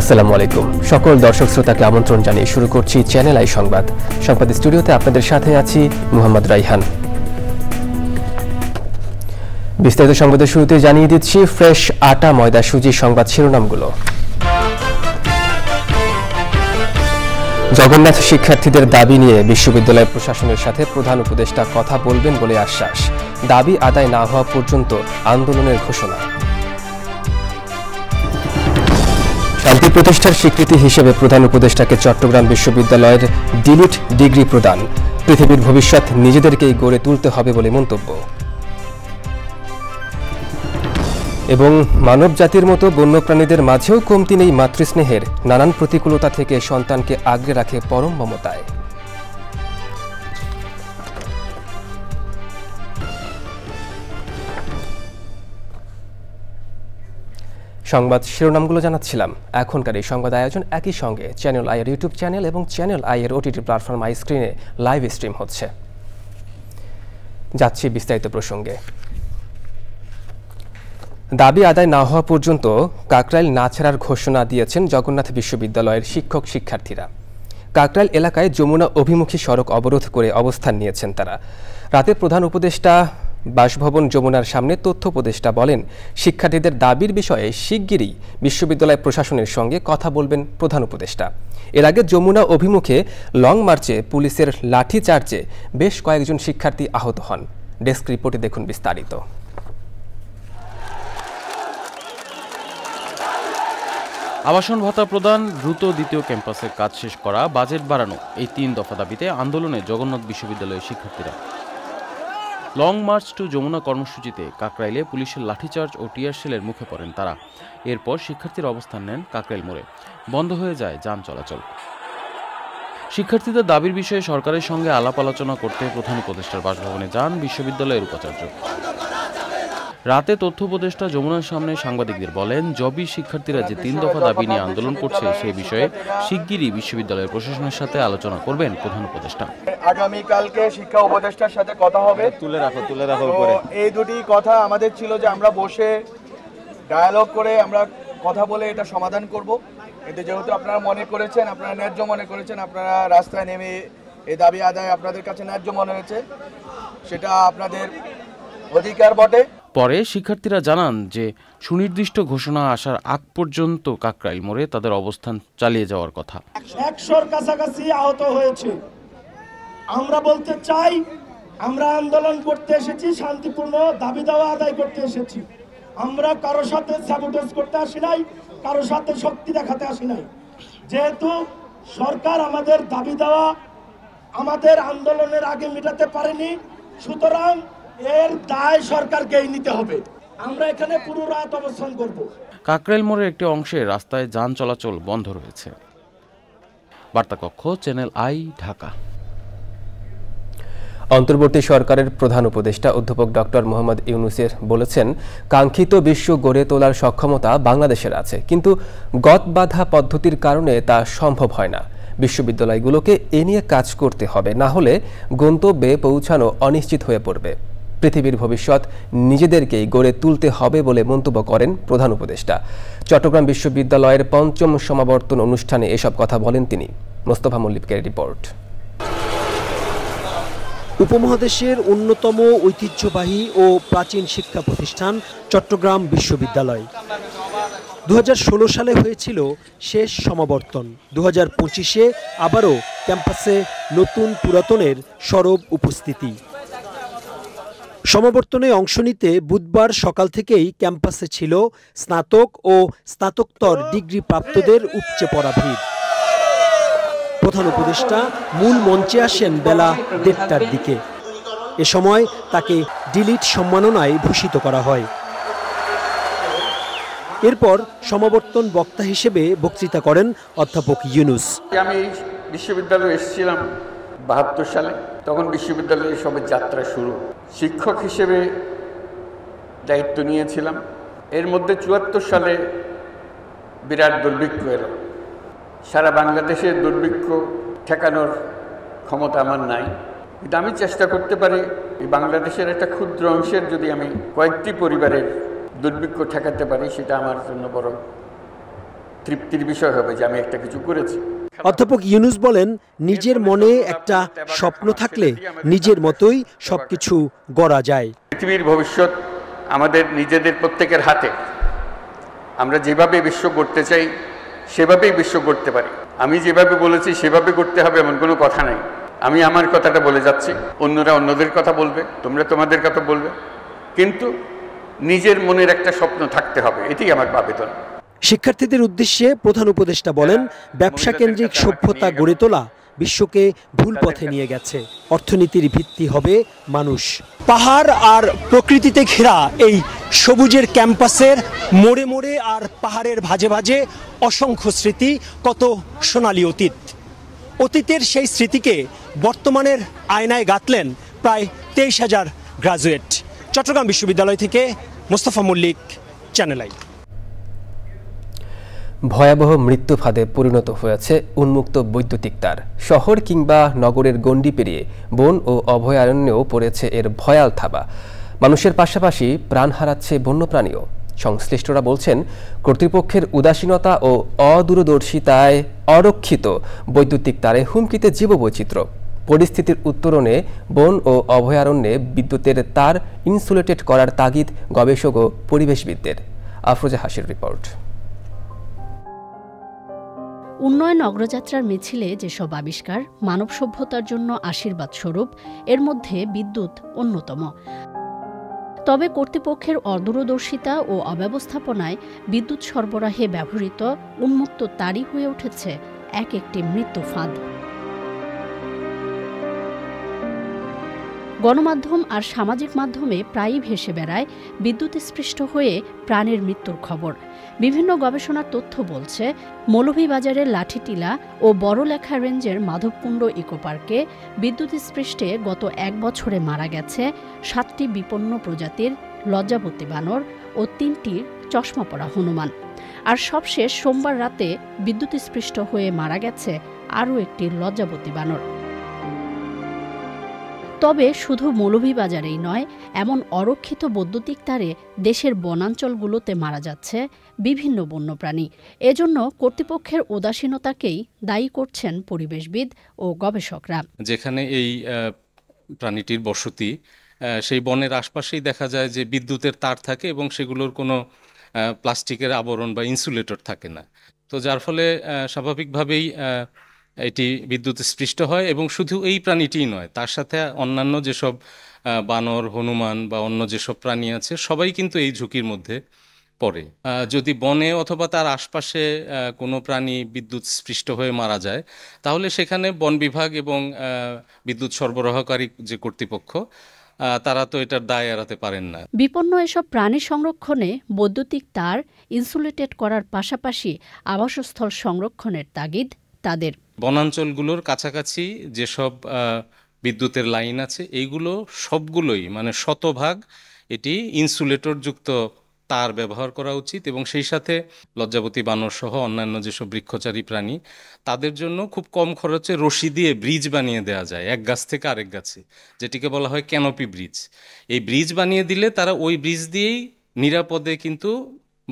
আসসালামু আলাইকুম সকল দর্শক শ্রোতাকে আমন্ত্রণ জানিয়ে শুরু করছি চ্যানেল আই সংবাদ। সংবাদ স্টুডিওতে আপনাদের সাথে আছি মোহাম্মদ রাইহান। বিস্তারিত সংবাদের শুরুতে জানিয়ে দিচ্ছি ফ্রেশ আটা ময়দা সুজি সংবাদ শিরোনামগুলো। জগন্নাথ শিক্ষার্থীদের দাবি নিয়ে বিশ্ববিদ্যালয় প্রশাসনের সাথে প্রধান উপদেষ্টা কথা বলবেন বলে আশ্বাস। দাবি আদায় না হওয়া পর্যন্ত আন্দোলনের ঘোষণা। শান্তি প্রতিষ্ঠার স্বীকৃতি হিসেবে প্রধান উপদেষ্টাকে চট্টগ্রাম বিশ্ববিদ্যালয়ের ডিলিট ডিগ্রি প্রদান। পৃথিবীর ভবিষ্যৎ নিজেদেরকেই গড়ে তুলতে হবে বলে মন্তব্য। এবং মানব জাতির মতো বন্যপ্রাণীদের মাঝেও কমতি নেই মাতৃস্নেহের। নানান প্রতিকূলতা থেকে সন্তানকে আগলে রাখে পরম মমতায়। সংবাদ শিরোনামগুলো জানাচ্ছিলাম। এখনকার এই সংবাদ আয়োজন একই সঙ্গে চ্যানেল আইয়ের ইউটিউব চ্যানেল এবং চ্যানেল আইয়ের ওটিটি প্ল্যাটফর্ম আই স্ক্রিনে লাইভ স্ট্রিম হচ্ছে। যাচ্ছি বিস্তারিত প্রসঙ্গে। দাবি আদায় না হওয়া পর্যন্ত কাকরাইল না ছাড়ার ঘোষণা দিয়েছেন জগন্নাথ বিশ্ববিদ্যালয়ের শিক্ষক শিক্ষার্থীরা। কাকরাইল এলাকায় যমুনা অভিমুখী সড়ক অবরোধ করে অবস্থান নিয়েছেন তারা। রাতে প্রধান উপদেষ্টা বাসভবন যমুনার সামনে তথ্য উপদেষ্টা বলেন, শিক্ষার্থীদের দাবির বিষয়ে শিগগিরই বিশ্ববিদ্যালয় প্রশাসনের সঙ্গে কথা বলবেন প্রধান উপদেষ্টা। এর আগে যমুনা অভিমুখে লং মার্চে পুলিশের লাঠিচার্জে বেশ কয়েকজন শিক্ষার্থী আহত হন। ডেস্ক রিপোর্টে দেখুন বিস্তারিত। আবাসন ভাতা প্রদান, দ্রুত দ্বিতীয় ক্যাম্পাসের কাজ শেষ করা, বাজেট বাড়ানো, এই 3 দফা দাবিতে আন্দোলনে জগন্নাথ বিশ্ববিদ্যালয়ের শিক্ষার্থীরা। লং মার্চ টু যমুনা কর্মসূচিতে কাকরাইলে পুলিশের লাঠিচার্জ ও টিয়ার শেলের মুখে পড়েন তারা। এরপর শিক্ষার্থীরা অবস্থান নেন কাকরাইল মোড়ে। বন্ধ হয়ে যায় যান চলাচল। শিক্ষার্থীদের দাবির বিষয়ে সরকারের সঙ্গে আলাপ আলোচনা করতে প্রধান উপদেষ্টার বাসভবনে যান বিশ্ববিদ্যালয়ের উপাচার্য। রাতে তথ্য উপদেষ্টা যমুনার সামনে সাংবাদিকদের বলেন, জবি শিক্ষার্থীরা যে 3 দফা দাবি নিয়ে আন্দোলন করছে সেই বিষয়ে শিগগিরই বিশ্ববিদ্যালয়ের প্রশাসনের সাথে আলোচনা করবেন প্রধান উপদেষ্টা। আগামীকালকে শিক্ষা উপদেষ্টার সাথে কথা হবে। তুলে রাখো উপরে। এই দুটি কথা আমাদের ছিল যে আমরা বসে ডায়ালগ করে আমরা কথা বলে এটা সমাধান করব। কিন্তু যেহেতু আপনারা মনে করেছেন, আপনারা ন্যায্য মনে করেছেন, আপনারা রাস্তায় নেমে এই দাবি আদায় আপনাদের কাছে ন্যায্য মনে হয়েছে, সেটা আপনাদের অধিকার বটে। পরে শিক্ষার্থীরা জানান যে সুনির্দিষ্ট ঘোষণা আসার আগ পর্যন্ত কাকরাইল মোড়ে তাদের অবস্থান চালিয়ে যাওয়ার কথা। 100-র কাছাকাছি আহত হয়েছে। আমরা বলতে চাই, আমরা আন্দোলন করতে এসেছি, শান্তিপূর্ণ দাবি দাওয়া আদায় করতে এসেছি। আমরা কারো সাথে স্যাবোটেজ করতে আসি নাই, কারো সাথে শক্তি দেখাতে আসি নাই। যেহেতু সরকার আমাদের দাবি দেওয়া আমাদের আন্দোলনের আগে মেটাতে পারেনি, সুতরাং এর দায় সরকারকেই নিতে হবে। আমরা এখানে পুরো রাত অবস্থান করব। কাকরাইল মোড়ের একটি অংশে রাস্তায় যান চলাচল বন্ধ রয়েছে। বার্তা কক্ষ, চ্যানেল আই, ঢাকা। অন্তর্বর্তী সরকারের প্রধান উপদেষ্টা অধ্যাপক ডক্টর মোহাম্মদ ইউনূসের বলেছেন, কাঙ্ক্ষিত বিশ্ব গড়ে তোলার সক্ষমতা বাংলাদেশের আছে, কিন্তু গতবাধা পদ্ধতির কারণে তা সম্ভব হয় না। বিশ্ববিদ্যালয়গুলোকে এ নিয়ে কাজ করতে হবে, না হলে গন্তব্যে পৌঁছানো অনিশ্চিত হয়ে পড়বে। পৃথিবীর ভবিষ্যৎ নিজেদেরকেই গড়ে তুলতে হবে বলে মন্তব্য করেন প্রধান উপদেষ্টা। চট্টগ্রাম বিশ্ববিদ্যালয়ের 5ম সমাবর্তন অনুষ্ঠানে এসব কথা বলেন তিনি। মোস্তফা মল্লিকের রিপোর্ট। উপমহাদেশের অন্যতম ঐতিহ্যবাহী ও প্রাচীন শিক্ষা প্রতিষ্ঠান চট্টগ্রাম বিশ্ববিদ্যালয়। 2016 সালে হয়েছিল শেষ সমাবর্তন। 2025-এ আবারও ক্যাম্পাসে নতুন পুরাতনের সরব উপস্থিতি। সমাবর্তনে অংশ নিতে বুধবার সকাল থেকেই ক্যাম্পাসে ছিল স্নাতক ও স্নাতকোত্তর ডিগ্রি প্রাপ্তদের উপচে পড়া ভিড়। প্রধান উপদেষ্টা মূল মঞ্চে আসেন বেলা 1:30টার দিকে। এ সময় তাকে ডিলিট সম্মাননায় ভূষিত করা হয়। এরপর সমাবর্তন বক্তা হিসেবে বক্তৃতা করেন অধ্যাপক ইউনূস। আমি বিশ্ববিদ্যালয়ে এসেছিলাম 72 সালে, তখন বিশ্ববিদ্যালয়ের সবে যাত্রা শুরু। শিক্ষক হিসেবে দায়িত্ব নিয়েছিলাম। এর মধ্যে 74 সালে বিরাট দুর্ভিক্ষ এলো। সারা বাংলাদেশের দুর্ভিক্ষ ঠেকানোর ক্ষমতা আমার নাই, কিন্তু আমি চেষ্টা করতে পারি এই বাংলাদেশের একটা ক্ষুদ্র অংশের যদি আমি কয়েকটি পরিবারের দুর্ভিক্ষ ঠেকাতে পারি, সেটা আমার জন্য বড় তৃপ্তির বিষয় হবে যে আমি একটা কিছু করেছি। অধ্যাপক ইউনুস বলেন, নিজের মনে একটা স্বপ্ন থাকলে নিজের মতোই সবকিছু গড়া যায়। পৃথিবীর ভবিষ্যৎ আমাদের নিজেদের প্রত্যেকের হাতে। আমরা যেভাবে বিশ্ব গড়তে চাই সেভাবেই বিশ্ব গড়তে পারি। আমি যেভাবে বলেছি সেভাবে করতে হবে এমন কোনো কথা নাই। আমি আমার কথাটা বলে যাচ্ছি, অন্যরা অন্যদের কথা বলবে, তোমরা তোমাদের কথা বলবে, কিন্তু নিজের মনের একটা স্বপ্ন থাকতে হবে, এটাই আমার আবেদন। শিক্ষার্থীদের উদ্দেশ্যে প্রধান উপদেষ্টা বলেন, ব্যবসা কেন্দ্রিক সভ্যতা গড়ে তোলা বিশ্বকে ভুল পথে নিয়ে গেছে। অর্থনীতির ভিত্তি হবে মানুষ। পাহাড় আর প্রকৃতিতে ঘেরা এই সবুজের ক্যাম্পাসের মোড়ে মোড়ে আর পাহাড়ের ভাঁজে ভাঁজে অসংখ্য স্মৃতি, কত সোনালী অতীত। অতীতের সেই স্মৃতিকে বর্তমানের আয়নায় গাঁথলেন প্রায় 23,000 গ্রাজুয়েট। চট্টগ্রাম বিশ্ববিদ্যালয় থেকে মোস্তফা মল্লিক, চ্যানেল আই। ভয়াবহ মৃত্যু ফাঁদে পরিণত হয়েছে উন্মুক্ত বৈদ্যুতিক তার। শহর কিংবা নগরের গণ্ডি পেরিয়ে বন ও অভয়ারণ্যেও পড়েছে এর ভয়াল থাবা। মানুষের পাশাপাশি প্রাণ হারাচ্ছে বন্যপ্রাণীও। সংশ্লিষ্টরা বলছেন, কর্তৃপক্ষের উদাসীনতা ও অদূরদর্শিতায় অরক্ষিত বৈদ্যুতিক তারে হুমকিতে জীববৈচিত্র্য। পরিস্থিতির উত্তরণে বন ও অভয়ারণ্যে বিদ্যুতের তার ইনসুলেটেড করার তাগিদ গবেষক ও পরিবেশবিদদের। আফরোজা হাসির রিপোর্ট। উন্নয়ন অগ্রযাত্রার মিছিলে যেসব আবিষ্কার মানব সভ্যতার জন্য আশীর্বাদ স্বরূপ, এর মধ্যে বিদ্যুৎ অন্যতম। তবে কর্তৃপক্ষের অদূরদর্শিতা ও অব্যবস্থাপনায় বিদ্যুৎ সরবরাহে ব্যবহৃত উন্মুক্ত তারই হয়ে উঠেছে এক একটি মৃত্যু ফাঁদ। গণমাধ্যম আর সামাজিক মাধ্যমে প্রায়ই ভেসে বেড়ায় বিদ্যুৎস্পৃষ্ট হয়ে প্রাণের মৃত্যুর খবর। বিভিন্ন গবেষণার তথ্য বলছে, মৌলভীবাজারের লাঠিটিলা ও বড়লেখা রেঞ্জের মাধবকুণ্ড ইকো পার্কে বিদ্যুৎস্পৃষ্টে গত 1 বছরে মারা গেছে 7টি বিপন্ন প্রজাতির লজ্জাবতী বানর ও 3টি চশমা পরা হনুমান। আর সবশেষ সোমবার রাতে বিদ্যুৎস্পৃষ্ট হয়ে মারা গেছে আরও একটি লজ্জাবতী বানর। তবে শুধু মৌলভীবাজারেই নয়, এমন অরক্ষিত বৈদ্যুতিক তারে দেশের বনাঞ্চলগুলোতে মারা যাচ্ছে বিভিন্ন বন্যপ্রাণী। এজন্য কর্তৃপক্ষের উদাসীনতাকেই দায়ী করছেন পরিবেশবিদ ও গবেষকরা। যেখানে এই প্রাণীটির বসতি, সেই বনের আশপাশেই দেখা যায় যে বিদ্যুতের তার থাকে এবং সেগুলোর কোনো প্লাস্টিকের আবরণ বা ইনসুলেটর থাকে না। তো যার ফলে স্বাভাবিকভাবেই এটি বিদ্যুৎ স্পৃষ্ট হয়। এবং শুধু এই প্রাণীটিই নয়, তার সাথে অন্যান্য যেসব বানর, হনুমান বা অন্য যেসব প্রাণী আছে সবাই কিন্তু এই ঝুঁকির মধ্যে পড়ে। যদি বনে অথবা তার আশপাশে কোনো প্রাণী বিদ্যুৎ স্পৃষ্ট হয়ে মারা যায়, তাহলে সেখানে বন বিভাগ এবং বিদ্যুৎ সরবরাহকারী যে কর্তৃপক্ষ, তারা তো এটার দায় এড়াতে পারেন না। বিপন্ন এসব প্রাণী সংরক্ষণে বৈদ্যুতিক তার ইনসুলেটেড করার পাশাপাশি আবাসস্থল সংরক্ষণের তাগিদ তাদের। বনাঞ্চলগুলোর কাছাকাছি যেসব বিদ্যুতের লাইন আছে, এইগুলো সবগুলোই মানে 100% এটি ইনসুলেটরযুক্ত তার ব্যবহার করা উচিত। এবং সেই সাথে লজ্জাবতী বানর সহ অন্যান্য যেসব বৃক্ষচারী প্রাণী, তাদের জন্য খুব কম খরচে রশি দিয়ে ব্রিজ বানিয়ে দেওয়া যায় এক গাছ থেকে আরেক গাছে, যেটিকে বলা হয় ক্যানোপি ব্রিজ। এই ব্রিজ বানিয়ে দিলে তারা ওই ব্রিজ দিয়েই নিরাপদে কিন্তু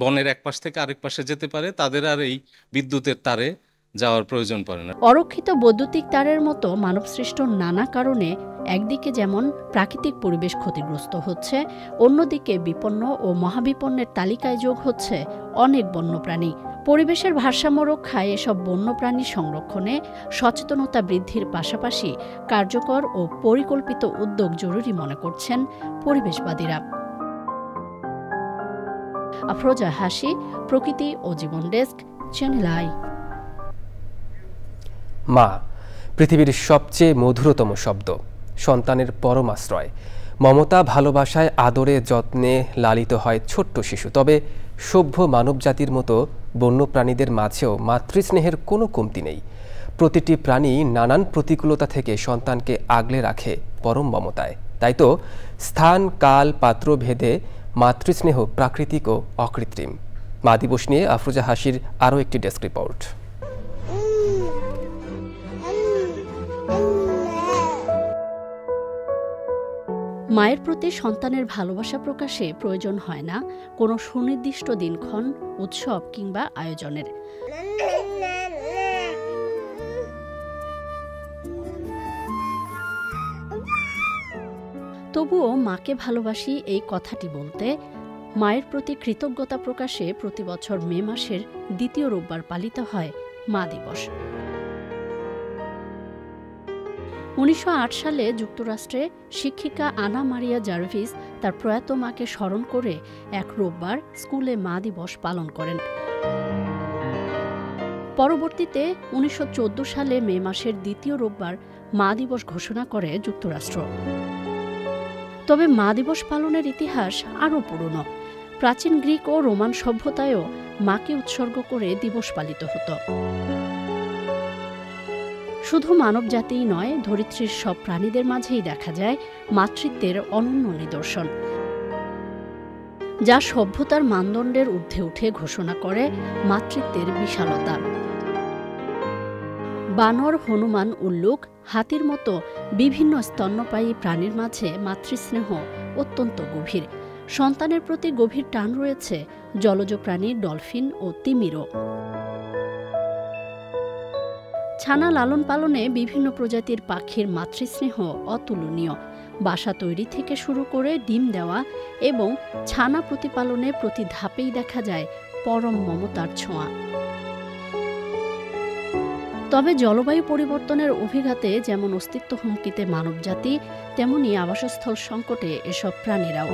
বনের এক পাশ থেকে আরেক পাশে যেতে পারে, তাদের আর এই বিদ্যুতের তারে যাওয়ার প্রয়োজন পড়ে না। অরক্ষিত বৈদ্যুতিক তারের মতো মানবসৃষ্ট নানা কারণে একদিকে যেমন প্রাকৃতিক পরিবেশ ক্ষতিগ্রস্ত হচ্ছে, অন্যদিকে বিপন্ন ও মহাবিপন্নের তালিকায় যোগ হচ্ছে অনেক বন্যপ্রাণী। পরিবেশের ভারসাম্য রক্ষায় এসব বন্যপ্রাণী সংরক্ষণে সচেতনতা বৃদ্ধির পাশাপাশি কার্যকর ও পরিকল্পিত উদ্যোগ জরুরি মনে করছেন পরিবেশবাদীরা। আফরোজা হাসি, প্রকৃতি ও জীবন ডেস্ক, চ্যানেল আই। মা পৃথিবীর সবচেয়ে মধুরতম শব্দ, সন্তানের পরম আশ্রয়। মমতা, ভালোবাসায়, আদরে, যত্নে লালিত হয় ছোট্ট শিশু। তবে সভ্য মানবজাতির মতো বন্যপ্রাণীদের মাঝেও মাতৃস্নেহের কোনো কমতি নেই। প্রতিটি প্রাণী নানান প্রতিকূলতা থেকে সন্তানকে আগলে রাখে পরম মমতায়। তাই তো স্থান, কাল, পাত্র ভেদে মাতৃস্নেহ প্রাকৃতিক ও অকৃত্রিম। মা দিবস নিয়ে আফরোজা হাসির আরও একটি ডেস্ক রিপোর্ট। মায়ের প্রতি সন্তানের ভালোবাসা প্রকাশে প্রয়োজন হয় না কোনো সুনির্দিষ্ট দিনক্ষণ, উৎসব কিংবা আয়োজনের। তবুও মাকে ভালোবাসি এই কথাটি বলতে মায়ের প্রতি কৃতজ্ঞতা প্রকাশে প্রতি বছর মে মাসের দ্বিতীয় রোববার পালিত হয় মা দিবস। 1908 সালে যুক্তরাষ্ট্রে শিক্ষিকা আনা মারিয়া জার্ভিস তার প্রয়াত মাকে স্মরণ করে এক রোববার স্কুলে মা দিবস পালন করেন। পরবর্তীতে 1914 সালে মে মাসের দ্বিতীয় রোববার মা দিবস ঘোষণা করে যুক্তরাষ্ট্র। তবে মা দিবস পালনের ইতিহাস আরও পুরনো। প্রাচীন গ্রিক ও রোমান সভ্যতায়ও মাকে উৎসর্গ করে দিবস পালিত হতো। শুধু মানবজাতিই নয়, ধরিত্রীর সব প্রাণীদের মাঝেই দেখা যায় মাতৃত্বের অনন্য নিদর্শন, যা সভ্যতার মানদণ্ডের ঊর্ধ্বে উঠে ঘোষণা করে মাতৃত্বের বিশালতা। বানর, হনুমান, উল্লুক, হাতির মতো বিভিন্ন স্তন্যপায়ী প্রাণীর মাঝে মাতৃস্নেহ অত্যন্ত গভীর। সন্তানের প্রতি গভীর টান রয়েছে জলজ প্রাণী ডলফিন ও তিমিরও। ছানা লালন পালনে বিভিন্ন প্রজাতির পাখির মাতৃস্নেহ অতুলনীয়। বাসা তৈরি থেকে শুরু করে ডিম দেওয়া এবং ছানা প্রতিপালনে প্রতি ধাপেই দেখা যায় পরম মমতার ছোঁয়া। তবে জলবায়ু পরিবর্তনের অভিঘাতে যেমন অস্তিত্ব হুমকিতে মানবজাতি, তেমনি আবাসস্থল সংকটে এসব প্রাণীরাও।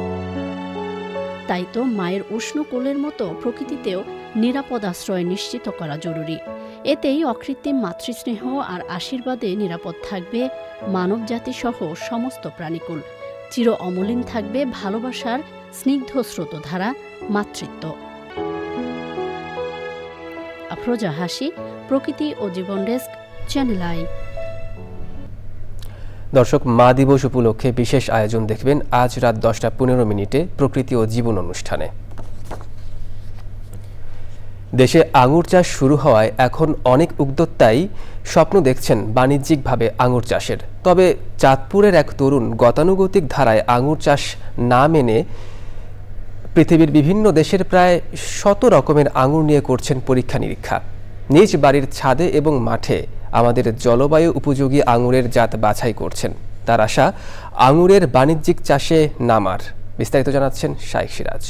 তাই তো মায়ের উষ্ণ কোলের মতো প্রকৃতিতেও নিরাপদ আশ্রয় নিশ্চিত করা জরুরি। এতেই অকৃত্রিম মাতৃস্নেহ আর আশীর্বাদে নিরাপদ থাকবে মানবজাতি সহ সমস্ত প্রাণীকুল। চির অমলিন থাকবে ভালোবাসার স্নিগ্ধ স্রোতধারা মাতৃত্ব। আফরোজা হাসি, প্রকৃতি ও জীবন ডেস্ক, চ্যানেল আই। দর্শক, মা দিবস উপলক্ষে বিশেষ আয়োজন দেখবেন আজ রাত 10:15 প্রকৃতি ও জীবন অনুষ্ঠানে। দেশে আঙুর চাষ শুরু হওয়ায় এখন অনেক উদ্যোক্তাই স্বপ্ন দেখছেন বাণিজ্যিকভাবে আঙুর চাষের। তবে চাঁদপুরের এক তরুণ গতানুগতিক ধারায় আঙুর চাষ না মেনে পৃথিবীর বিভিন্ন দেশের প্রায় 100 রকমের আঙুর নিয়ে করছেন পরীক্ষা নিরীক্ষা। নিজ বাড়ির ছাদে এবং মাঠে আমাদের জলবায়ু উপযোগী আঙুরের জাত বাছাই করছেন। তার আশা আঙুরের বাণিজ্যিক চাষে নামার। বিস্তারিত জানাচ্ছেন শাইখ সিরাজ।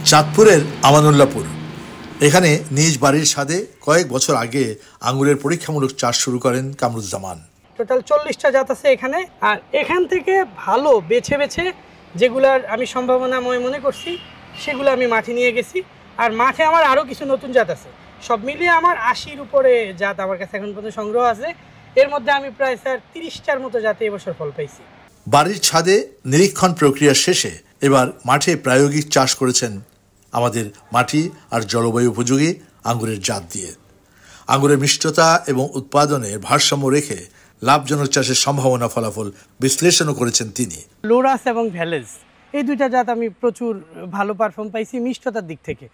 চাঁদপুরের আমানুল্লাহপুর, এখানে নিজ বাড়ির ছাদে কয়েক বছর আগে আঙুরের পরীক্ষামূলক চাষ শুরু করেন কামরুজ্জামান। টোটাল 40টা জাত আছে এখানে, আর এখান থেকে ভালো বেছে বেছে যেগুলার আমি সম্ভাবনাময় মনে করছি সেগুলো আমি মাঠে নিয়ে গেছি। আর মাঠে আমার আরও কিছু নতুন জাত আছে। সব মিলিয়ে আমার 80-র উপরে জাত আমার কাছে এখন পর্যন্ত সংগ্রহ আছে। এর মধ্যে আমি প্রায় 30টার মতো জাতে এবছর ফল পাইছি। বাড়ির ছাদে নিরীক্ষণ প্রক্রিয়া শেষে এবার মাঠে প্রায়োগিক চাষ করেছেন আমাদের মাটি আর জলবায়ু উপযোগী আঙ্গুরের জাত দিয়ে। আঙ্গুরের মিষ্টতা এবং উৎপাদনের ভারসাম্য রেখে লাভজনক চাষের সম্ভাবনা ফলাফল বিশ্লেষণও করেছেন তিনি। লোরাস এবং ভ্যালেজ, এই দুইটা জাত আমি প্রচুর ভালো পারফর্ম পাইছি মিষ্টতার দিক থেকে।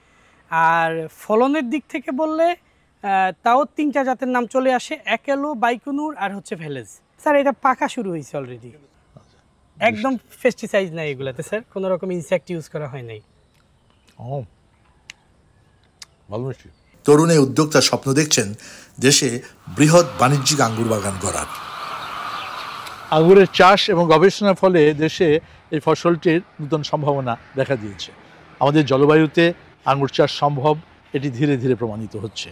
আর ফলনের দিক থেকে বললে তাও 3টা জাতের নাম চলে আসে, একেলো, বাইকুনুর আর হচ্ছে ভ্যালেজ। স্যার এটা পাকা শুরু হয়েছে অলরেডি, একদম পেস্টিসাইড নাই এগুলাতে স্যার, কোনো রকম ইনসেক্ট ইউজ করা হয় নাই। তরুণ এই উদ্যোক্তা স্বপ্ন দেখছেন দেশে বৃহৎ বাণিজ্যিক আঙ্গুর বাগান গড়ার। আঙ্গুরের চাষ এবং গবেষণার ফলে দেশে এই ফসলটির নতুন সম্ভাবনা দেখা দিয়েছে। আমাদের জলবায়ুতে আঙ্গুর চাষ সম্ভব, এটি ধীরে ধীরে প্রমাণিত হচ্ছে।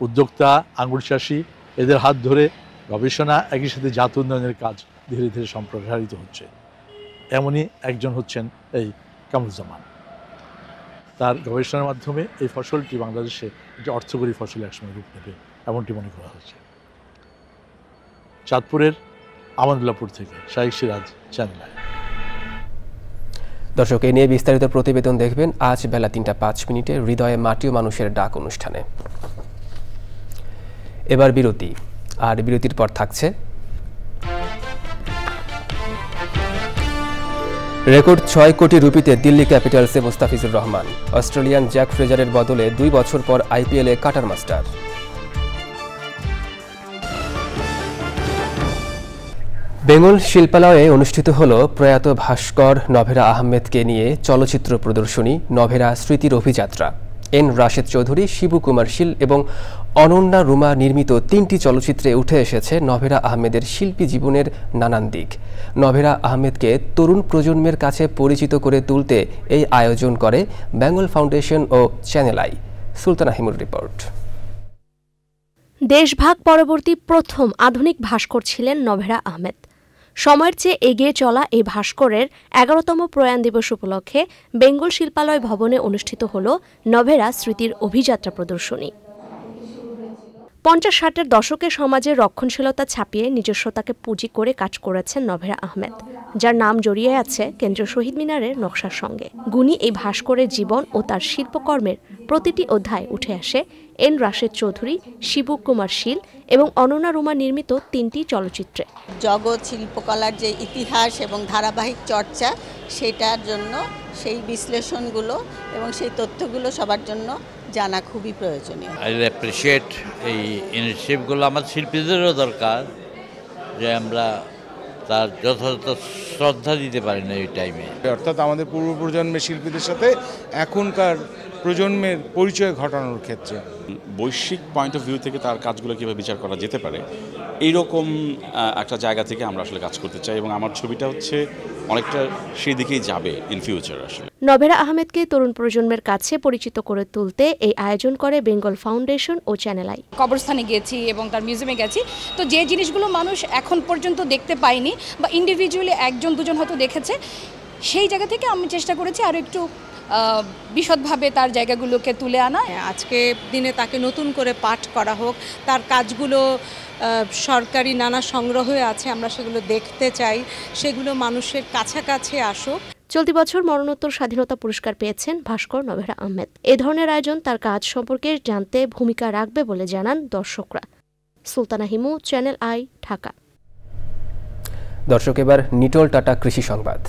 উদ্যোক্তা, আঙ্গুর চাষি, এদের হাত ধরে গবেষণা, একই সাথে জাত উন্নয়নের কাজ ধীরে ধীরে সম্প্রসারিত হচ্ছে। এমনই একজন হচ্ছেন এই কামরুজ্জামান। তার গবেষণার মাধ্যমে এই ফসলটি বাংলাদেশে একটি অর্থকরী ফসল একসময় রূপ নেবে এমনটি মনে করা হচ্ছে। চাঁদপুরের আমানুল্লাহপুর থেকে শাইখ সিরাজ, চ্যানেল আই। দর্শক, এ নিয়ে বিস্তারিত প্রতিবেদন দেখবেন আজ বেলা 3:05 হৃদয়ে মাটি ও মানুষের ডাক অনুষ্ঠানে। এবার বিরতি, আর বিরতির পর থাকছে রেকর্ড 6 কোটি রুপিতে দিল্লি ক্যাপিটালসে মোস্তাফিজুর রহমান। অস্ট্রেলিয়ান জ্যাক ফ্রেজারের বদলে 2 বছর পর আইপিএলে কাটার মাস্টার। বেঙ্গল শিল্পালয়ে অনুষ্ঠিত হল প্রয়াত ভাস্কর নভেরা আহমেদকে নিয়ে চলচ্চিত্র প্রদর্শনী নভেরা স্মৃতির অভিযাত্রা। এন রাশেদ চৌধুরী, শিবু কুমার শীল এবং অনন্যা রুমা নির্মিত 3টি চলচ্চিত্রে উঠে এসেছে নভেরা আহমেদের শিল্পী জীবনের নানান দিক। নভেরা আহমেদকে তরুণ প্রজন্মের কাছে পরিচিত করে তুলতে এই আয়োজন করে বেঙ্গল ফাউন্ডেশন ও চ্যানেল আই। সুলতানা হিমুর রিপোর্ট। দেশভাগ পরবর্তী প্রথম আধুনিক ভাস্কর ছিলেন নভেরা আহমেদ। সময়ের চেয়ে এগিয়ে চলা এই ভাস্করের 11তম প্রয়াণ দিবস উপলক্ষে বেঙ্গল শিল্পালয় ভবনে অনুষ্ঠিত হল নভেরা স্মৃতির অভিযাত্রা প্রদর্শনী। 50-60-এর দশকে সমাজের রক্ষণশীলতা ছাপিয়ে নিজস্বতাকে পুঁজি করে কাজ করেছেন নভেরা আহমেদ, যার নাম জড়িয়ে আছে কেন্দ্রীয় শহীদ মিনারের নকশার সঙ্গে। গুণী এই ভাস্করের জীবন ও তার শিল্পকর্মের প্রতিটি অধ্যায় উঠে আসে এন রাশেদ চৌধুরী, শিবু কুমার শীল এবং অনন্যা রুমা নির্মিত 3টি চলচ্চিত্রে। জগৎ শিল্পকলার যে ইতিহাস এবং ধারাবাহিক চর্চা, সেটার জন্য সেই বিশ্লেষণগুলো এবং সেই তথ্যগুলো সবার জন্য জানা খুবই প্রয়োজনীয়। আই অ্যাপ্রিশিয়েট এই ইনিশিয়েটিভগুলো। আমার শিল্পীদেরও দরকার যে আমরা তার যথাযথ শ্রদ্ধা দিতে পারি না এই টাইমে। অর্থাৎ আমাদের পূর্ব প্রজন্মের শিল্পীদের সাথে এখনকার প্রজন্মের পরিচয় ঘটানোর ক্ষেত্রে বৈশ্বিক পয়েন্ট অফ ভিউ থেকে তার কাজগুলো কীভাবে বিচার করা যেতে পারে, এইরকম একটা জায়গা থেকে আমরা আসলে কাজ করতে চাই এবং আমার ছবিটা হচ্ছে অনেকটা সেই দিকেই যাবে ইন ফিউচার। আসলে নভেরা আহমেদকে তরুণ প্রজন্মের কাছে পরিচিত করে তুলতে এই আয়োজন করে বেঙ্গল ফাউন্ডেশন ও চ্যানেল আই। কবরস্থানে গেছি এবং তার মিউজিয়ামে গেছি, তো যে জিনিসগুলো মানুষ এখন পর্যন্ত দেখতে পায়নি বা ইন্ডিভিজুয়ালি 1-2 হয়তো দেখেছে, সেই জায়গা থেকে আমি চেষ্টা করেছি আরও একটু বিশদভাবে তার জায়গাগুলোকে তুলে আনা। আজকে দিনে তাকে নতুন করে পাঠ করা হোক, তার কাজগুলো সরকারি নানা সংগ্রহে আছে, আমরা সেগুলো দেখতে চাই, সেগুলো মানুষের কাছাকাছি আসুক। চলতি বছর মরণোত্তর স্বাধীনতা পুরস্কার পেয়েছেন ভাস্কর নভেরা আহমেদ। এ ধরনের আয়োজন তার কাজ সম্পর্কে জানতে ভূমিকা রাখবে বলে জানান দর্শকরা। Sultana Himu, channel I, Dhaka. দর্শক, এবার নিটোল টাটা কৃষি সংবাদ।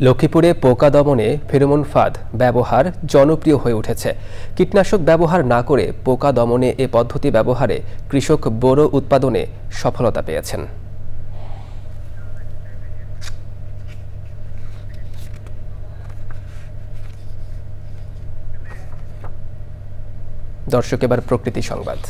লক্ষ্মীপুরে পোকা দমনে ফেরোমন ফাঁদ ব্যবহার জনপ্রিয় হয়ে উঠেছে। কীটনাশক ব্যবহার না করে পোকা দমনে এ পদ্ধতি ব্যবহারে কৃষক বোরো উৎপাদনে সফলতা পেয়েছেন। দর্শক, এবার প্রকৃতি সংবাদ।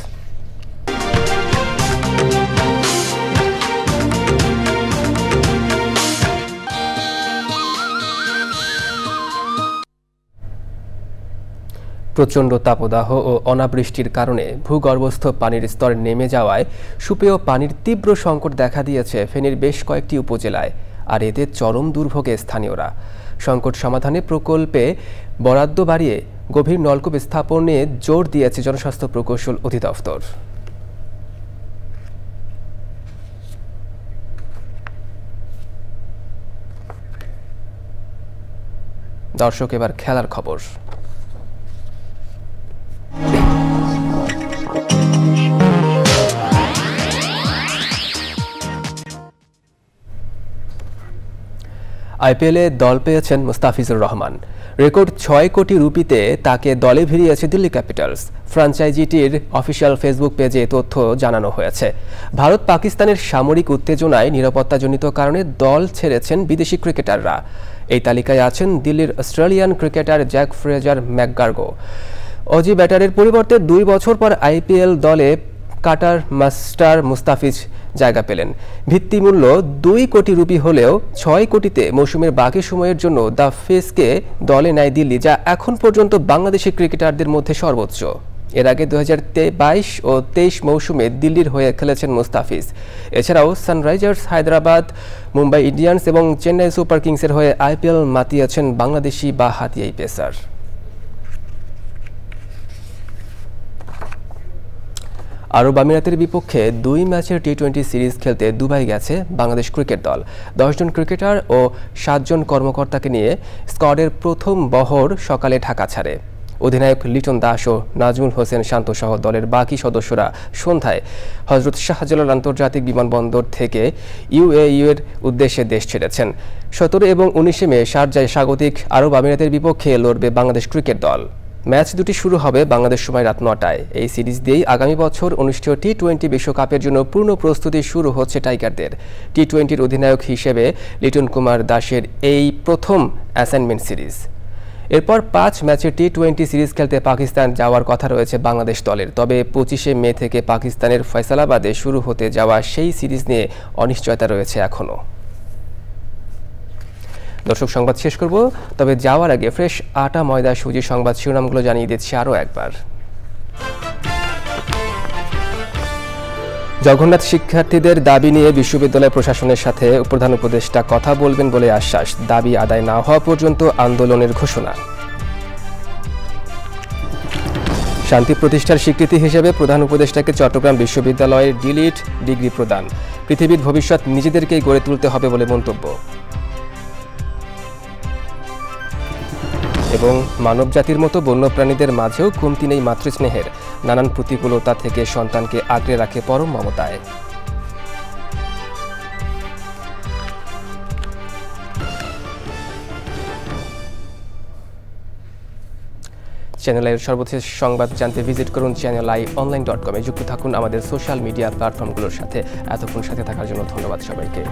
প্রচণ্ড তাপদাহ ও অনাবৃষ্টির কারণে ভূগর্ভস্থ পানির স্তর নেমে যাওয়ায় সুপেয় পানির তীব্র সংকট দেখা দিয়েছে ফেনীর বেশ কয়েকটি উপজেলায়, আর এতে চরম দুর্ভোগে স্থানীয়রা। সংকট সমাধানে প্রকল্পে বরাদ্দ বাড়িয়ে গভীর নলকূপ স্থাপনে জোর দিয়েছে জনস্বাস্থ্য প্রকৌশল অধিদপ্তর। দর্শক, এবার খেলার খবর। আইপিএলে দল পেয়েছেন মুস্তাফিজুর রহমান। রেকর্ড 6 কোটি রুপিতে তাকে দলে ভিড়িয়েছে দিল্লি ক্যাপিটালস। ফ্র্যাঞ্চাইজিটির অফিসিয়াল ফেসবুক পেজে তথ্য জানানো হয়েছে। ভারত পাকিস্তানের সামরিক উত্তেজনায় নিরাপত্তাজনিত কারণে দল ছেড়েছেন বিদেশি ক্রিকেটাররা। এই তালিকায় আছেন দিল্লির Australian cricketer Jake Fraser McGurk. Aussie ব্যাটারের পরিবর্তে 2 বছর পর আইপিএল দলে কাটার মাস্টার মুস্তাফিজ জায়গা পেলেন। ভিত্তিমূল্য 2 কোটি রুপি হলেও 6 কোটিতে মৌসুমের বাকি সময়ের জন্য দ্য ফেসকে দলে নেয় দিল্লি, যা এখন পর্যন্ত বাংলাদেশি ক্রিকেটারদের মধ্যে সর্বোচ্চ। এর আগে 2022 ও 23 মৌসুমে দিল্লির হয়ে খেলেছেন মুস্তাফিজ। এছাড়াও সানরাইজার্স হায়দ্রাবাদ, মুম্বাই ইন্ডিয়ান্স এবং চেন্নাই সুপার কিংসের হয়ে আইপিএল মাতিয়েছেন বাংলাদেশি বা হাতিয়াই পেসার। আরব আমিরাতের বিপক্ষে 2 ম্যাচের টি-20 সিরিজ খেলতে দুবাই গেছে বাংলাদেশ ক্রিকেট দল। 10 জন ক্রিকেটার ও 7 জন কর্মকর্তাকে নিয়ে স্কোয়াডের প্রথম বহর সকালে ঢাকা ছাড়ে। অধিনায়ক লিটন দাস ও নাজমুল হোসেন শান্ত সহ দলের বাকি সদস্যরা সন্ধ্যায় হজরত শাহজালাল আন্তর্জাতিক বিমানবন্দর থেকে ইউএই এর উদ্দেশ্যে দেশ ছেড়েছেন। 17 এবং 19 মে শারজায় স্বাগতিক আরব আমিরাতের বিপক্ষে লড়বে বাংলাদেশ ক্রিকেট দল। ম্যাচ দুটি শুরু হবে বাংলাদেশ সময় রাত ৯টায়। এই সিরিজ দিয়েই আগামী বছর অনুষ্ঠেয় টি-20 বিশ্বকাপের জন্য পূর্ণ প্রস্তুতি শুরু হচ্ছে টাইগারদের। টি-20 অধিনায়ক হিসেবে লিটন কুমার দাসের এই প্রথম অ্যাসাইনমেন্ট সিরিজ। এরপর 5 ম্যাচের টি-20 সিরিজ খেলতে পাকিস্তান যাওয়ার কথা রয়েছে বাংলাদেশ দলের। তবে 25শে মে থেকে পাকিস্তানের ফয়সালাবাদে শুরু হতে যাওয়া সেই সিরিজ নিয়ে অনিশ্চয়তা রয়েছে এখনও। দর্শক, সংবাদ শেষ করব, তবে যাওয়ার আগে ফ্রেশ আটা ময়দা সুজি সংবাদ শিরোনামগুলো জানিয়ে দিচ্ছি আরও একবার। জগন্নাথ শিক্ষার্থীদের দাবি নিয়ে বিশ্ববিদ্যালয় প্রশাসনের সাথে প্রধান উপদেষ্টা কথা বলবেন বলে আশ্বাস। দাবি আদায় না হওয়া পর্যন্ত আন্দোলনের ঘোষণা। শান্তি প্রতিষ্ঠার স্বীকৃতি হিসেবে প্রধান উপদেষ্টাকে চট্টগ্রাম বিশ্ববিদ্যালয়ের ডিলিট ডিগ্রি প্রদান। পৃথিবীর ভবিষ্যৎ নিজেদেরকেই গড়ে তুলতে হবে বলে মন্তব্য। এবং মানবজাতির মতো বন্যপ্রাণীদের মাঝেও কমতি নেই মাতৃস্নেহের। নানান প্রতিকূলতা থেকে সন্তানকে আগলে রাখে পরম মমতায়। চ্যানেল আইয়ের সর্বশেষ সংবাদ জানতে ভিজিট করুন channelionline.com-এ। যুক্ত থাকুন আমাদের সোশ্যাল মিডিয়া প্ল্যাটফর্মগুলোর সাথে। এতক্ষণ সাথে থাকার জন্য ধন্যবাদ সবাইকে।